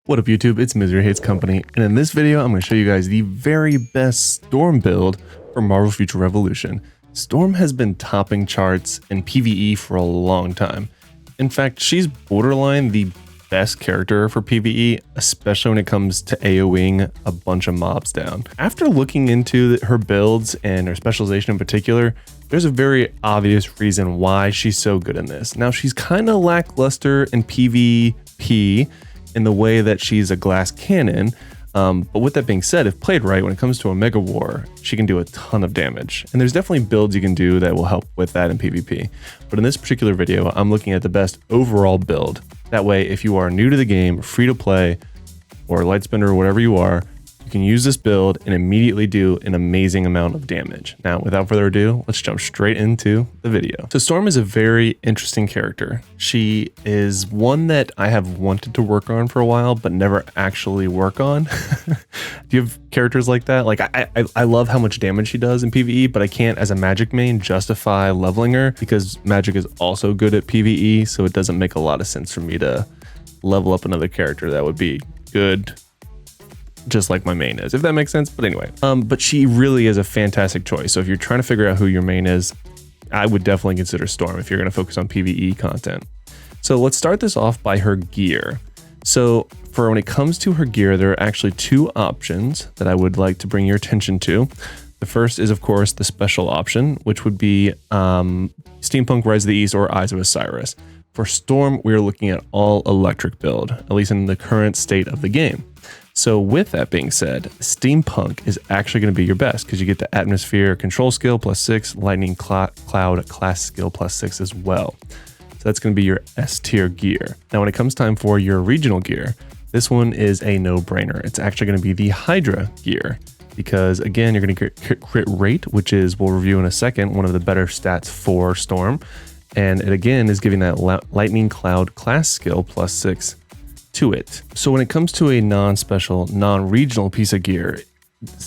What up YouTube, it's Misery Hates Company, and in this video I'm going to show you guys the very best Storm build for Marvel Future Revolution. Storm has been topping charts in PvE for a long time. In fact, she's borderline the best character for PvE, especially when it comes to AoEing a bunch of mobs down. After looking into her builds and her specialization in particular, there's a very obvious reason why she's so good in this. Now, she's kind of lackluster in PvP, in the way that she's a glass cannon, but with that being said, if played right, when it comes to a Mega War, she can do a ton of damage. And there's definitely builds you can do that will help with that in PvP. But in this particular video, I'm looking at the best overall build. That way, if you are new to the game, free to play, or light spender, or whatever you are, you can use this build and immediately do an amazing amount of damage. Now, without further ado, let's jump straight into the video. So Storm is a very interesting character. She is one that I have wanted to work on for a while, but never actually work on. Do you have characters like that? Like I love how much damage she does in PvE, but I can't, as a Magic main, justify leveling her because Magic is also good at PvE, so it doesn't make a lot of sense for me to level up another character that would be good just like my main is, if that makes sense. But anyway, but she really is a fantastic choice. So if you're trying to figure out who your main is, I would definitely consider Storm if you're going to focus on PvE content. So let's start this off by her gear. So for when it comes to her gear, there are actually two options that I would like to bring your attention to. The first is, of course, the special option, which would be Steampunk Rise of the East or Eyes of Osiris. For Storm, we are looking at all electric build, at least in the current state of the game. So with that being said, Steampunk is actually going to be your best because you get the Atmosphere Control skill +6, Lightning Cloud class skill +6 as well. So that's going to be your S tier gear. Now when it comes time for your regional gear, this one is a no-brainer. It's actually going to be the Hydra gear because again, you're going to get crit rate, which is, we'll review in a second, one of the better stats for Storm. And it again is giving that Lightning Cloud class skill +6 to it. So when it comes to a non-special, non-regional piece of gear,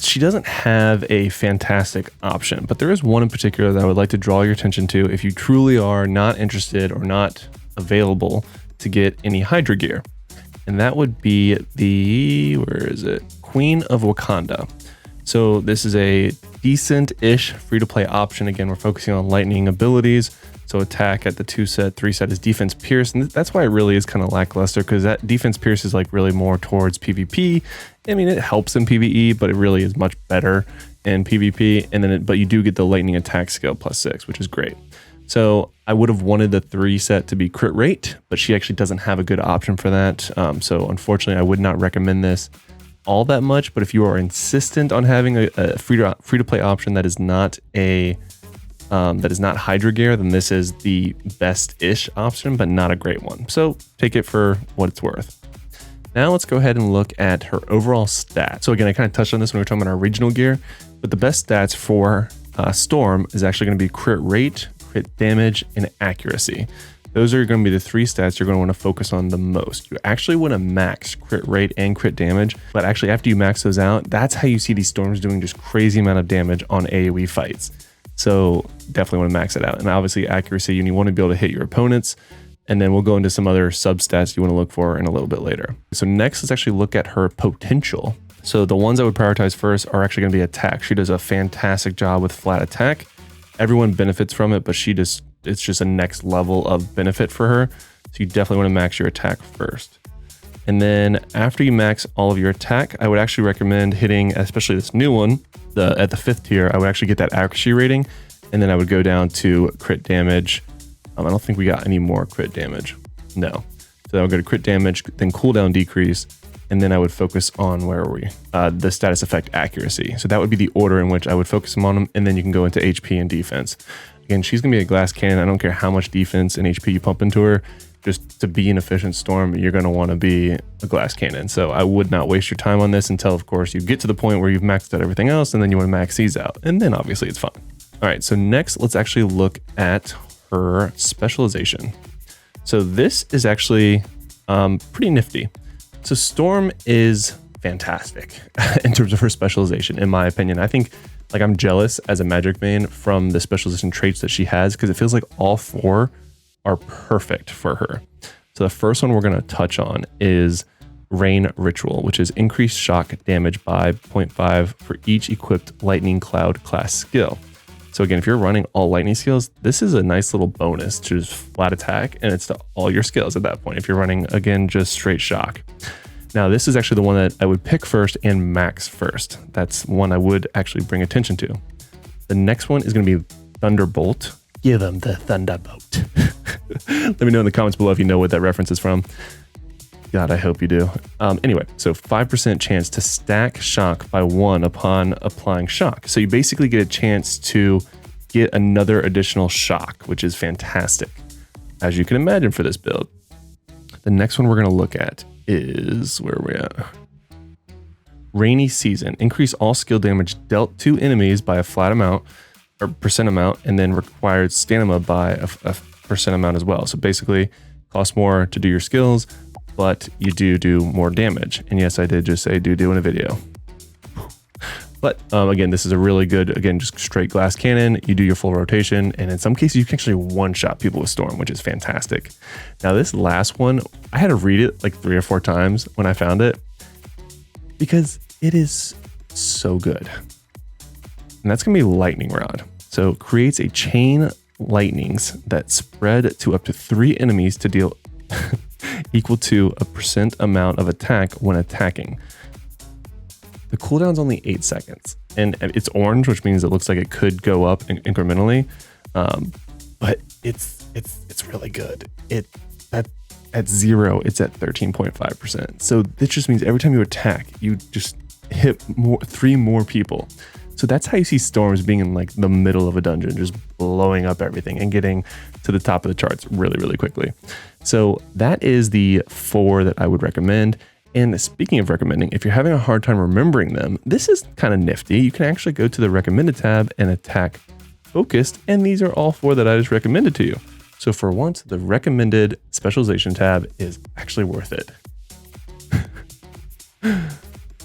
she doesn't have a fantastic option, but there is one in particular that I would like to draw your attention to if you truly are not interested or not available to get any Hydra gear. And that would be the, where is it? Queen of Wakanda. So this is a decent-ish free-to-play option. Again, we're focusing on lightning abilities. So attack at the 2 set, 3 set is defense pierce. And that's why it really is kind of lackluster, because that defense pierce is like really more towards PvP. I mean, it helps in PvE, but it really is much better in PvP. And then, but you do get the lightning attack skill +6, which is great. So I would have wanted the 3 set to be crit rate, but she actually doesn't have a good option for that. So unfortunately, I would not recommend this all that much. But if you are insistent on having a free to play option that is not Hydra gear, then this is the best-ish option, but not a great one. So take it for what it's worth. Now let's go ahead and look at her overall stats. So again, I kind of touched on this when we were talking about our regional gear, but the best stats for Storm is actually going to be crit rate, crit damage, and accuracy. Those are going to be the 3 stats you're going to want to focus on the most. You actually want to max crit rate and crit damage, but actually after you max those out, that's how you see these Storms doing just crazy amount of damage on AoE fights. So definitely want to max it out. And obviously accuracy, you want to be able to hit your opponents. And then we'll go into some other substats you want to look for in a little bit later. So next, let's actually look at her potential. So the ones I would prioritize first are actually going to be attack. She does a fantastic job with flat attack. Everyone benefits from it, but it's just a next level of benefit for her. So you definitely want to max your attack first. And then after you max all of your attack, I would actually recommend hitting, especially this new one, at the 5th tier, I would actually get that accuracy rating. And then I would go down to crit damage. I don't think we got any more crit damage. No. So I would go to crit damage, then cooldown decrease. And then I would focus on, where are we? The status effect accuracy. So that would be the order in which I would focus on them. And then you can go into HP and defense. Again, she's going to be a glass cannon. I don't care how much defense and HP you pump into her. Just to be an efficient Storm, you're going to want to be a glass cannon. So I would not waste your time on this until, of course, you get to the point where you've maxed out everything else, and then you want to max these out. And then obviously it's fine. All right, so next, let's actually look at her specialization. So this is actually pretty nifty. So Storm is fantastic in terms of her specialization, in my opinion. I think, like, I'm jealous as a Magic main from the specialization traits that she has, because it feels like all 4 are perfect for her. So the first one we're going to touch on is Rain Ritual, which is increased shock damage by 0.5 for each equipped Lightning Cloud class skill. So again, if you're running all lightning skills, this is a nice little bonus to just flat attack, and it's to all your skills at that point if you're running, again, just straight shock. Now, this is actually the one that I would pick first and max first. That's one I would actually bring attention to. The next one is going to be Thunderbolt. Give them the Thunderbolt. Let me know in the comments below if you know what that reference is from. God, I hope you do. Anyway, so 5% chance to stack shock by 1 upon applying shock. So you basically get a chance to get another additional shock, which is fantastic, as you can imagine for this build. The next one we're going to look at is, where are we at? Rainy Season. Increase all skill damage dealt to enemies by a flat amount or percent amount, and then required stamina by a percent amount as well. So basically, costs more to do your skills, but you do more damage. And yes, I did just say do in a video. But again, this is a really good, again, just straight glass cannon. You do your full rotation, and in some cases, you can actually one-shot people with Storm, which is fantastic. Now, this last one, I had to read it like 3 or 4 times when I found it, because it is so good. And that's going to be Lightning Rod. So creates a chain lightnings that spread to up to 3 enemies to deal equal to a percent amount of attack when attacking. The cooldown's only 8 seconds, and it's orange, which means it looks like it could go up incrementally, but it's really good. At 0, it's at 13.5%. So this just means every time you attack, you just hit 3 more people. So that's how you see Storms being in like the middle of a dungeon, just blowing up everything and getting to the top of the charts really, really quickly. So that is the 4 that I would recommend. And speaking of recommending, if you're having a hard time remembering them, this is kind of nifty. You can actually go to the recommended tab and attack focused, and these are all 4 that I just recommended to you. So for once, the recommended specialization tab is actually worth it.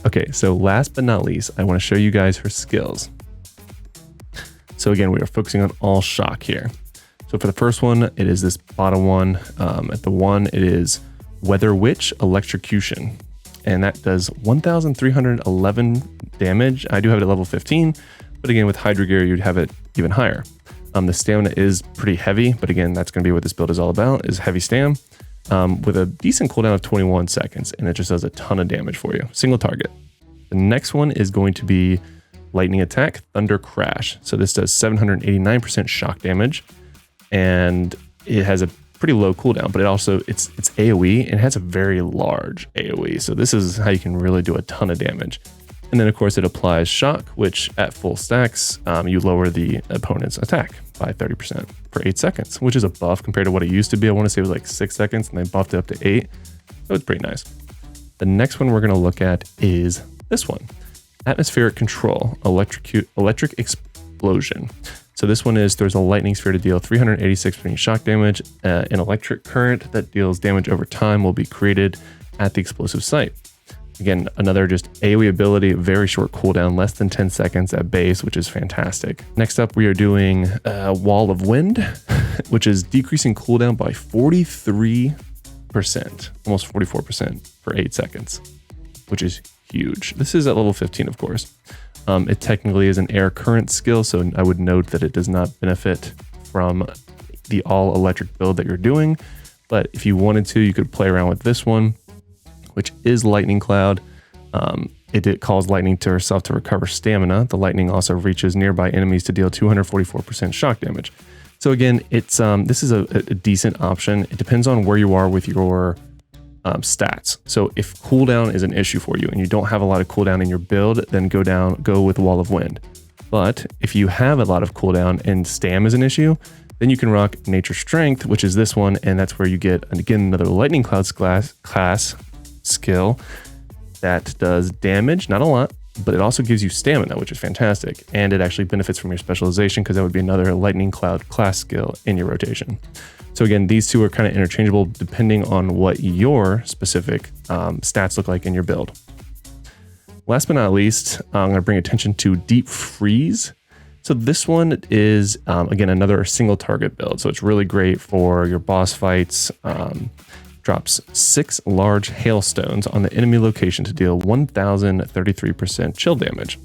Okay, so last but not least, I want to show you guys her skills. So again, we are focusing on all shock here. So for the first one, it is this bottom one. At the 1, it is Weather Witch Electrocution, and that does 1,311 damage. I do have it at level 15, but again, with Hydra Gear, you'd have it even higher. The stamina is pretty heavy, but again, that's going to be what this build is all about, is heavy stam, with a decent cooldown of 21 seconds, and it just does a ton of damage for you. Single target. The next one is going to be Lightning Attack, Thunder Crash. So this does 789% shock damage, and it has a pretty low cooldown, but it's AoE, and it has a very large AoE. So this is how you can really do a ton of damage. And then of course it applies shock, which at full stacks, you lower the opponent's attack by 30% for 8 seconds, which is a buff compared to what it used to be. I want to say it was like 6 seconds, and they buffed it up to 8. So it's pretty nice. The next one we're going to look at is this one, Atmospheric Control, Electric Explosion. So this one is, there's a lightning sphere to deal 386% shock damage. An electric current that deals damage over time will be created at the explosive site. Again, another just AoE ability, very short cooldown, less than 10 seconds at base, which is fantastic. Next up, we are doing Wall of Wind, which is decreasing cooldown by 43%, almost 44% for 8 seconds, which is huge. This is at level 15, of course. It technically is an air current skill, so I would note that it does not benefit from the all electric build that you're doing. But if you wanted to, you could play around with this one, which is Lightning Cloud. It calls lightning to herself to recover stamina. The lightning also reaches nearby enemies to deal 244% shock damage. So again, it's this is a decent option. It depends on where you are with your stats. So if cooldown is an issue for you and you don't have a lot of cooldown in your build, then go with Wall of Wind. But if you have a lot of cooldown and stam is an issue, then you can rock Nature Strength, which is this one, and that's where you get, again, another Lightning Cloud class skill that does damage, not a lot, but it also gives you stamina, which is fantastic, and it actually benefits from your specialization because that would be another Lightning Cloud class skill in your rotation. So again, these two are kind of interchangeable depending on what your specific stats look like in your build. Last but not least, I'm going to bring attention to Deep Freeze. So this one is, again, another single target build. So it's really great for your boss fights. drops 6 large hailstones on the enemy location to deal 1033% chill damage.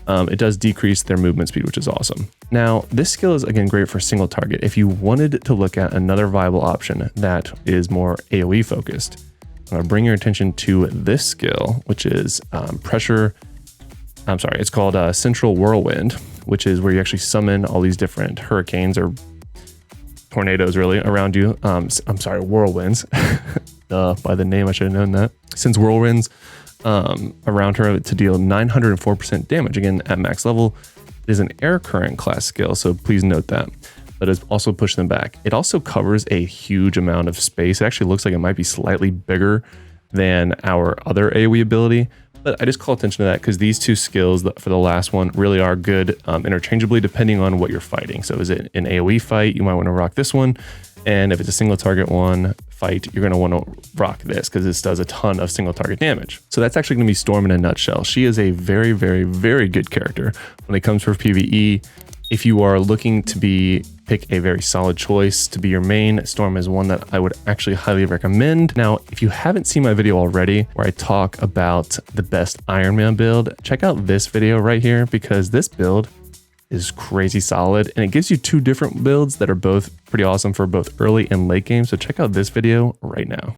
It does decrease their movement speed, which is awesome. Now, this skill is again great for single target. If you wanted to look at another viable option that is more AoE focused, I'm going to bring your attention to this skill, which is it's called Central Whirlwind, which is where you actually summon all these different hurricanes or tornadoes really around you. Whirlwinds. By the name, I should have known that. Since whirlwinds around her to deal 904% damage, again at max level, it is an air current class skill, so please note that. But it's also push them back. It also covers a huge amount of space. It actually looks like it might be slightly bigger than our other AoE ability, but I just call attention to that because these two skills for the last one really are good interchangeably depending on what you're fighting. So is it an AoE fight? You might want to rock this one. And if it's a single target one fight, you're going to want to rock this because this does a ton of single target damage. So that's actually going to be Storm in a nutshell. She is a very, very, very good character when it comes for PvE. If you are looking to pick a very solid choice to be your main, Storm is one that I would actually highly recommend. Now, if you haven't seen my video already where I talk about the best Iron Man build, check out this video right here because this build is crazy solid and it gives you 2 different builds that are both pretty awesome for both early and late game. So check out this video right now.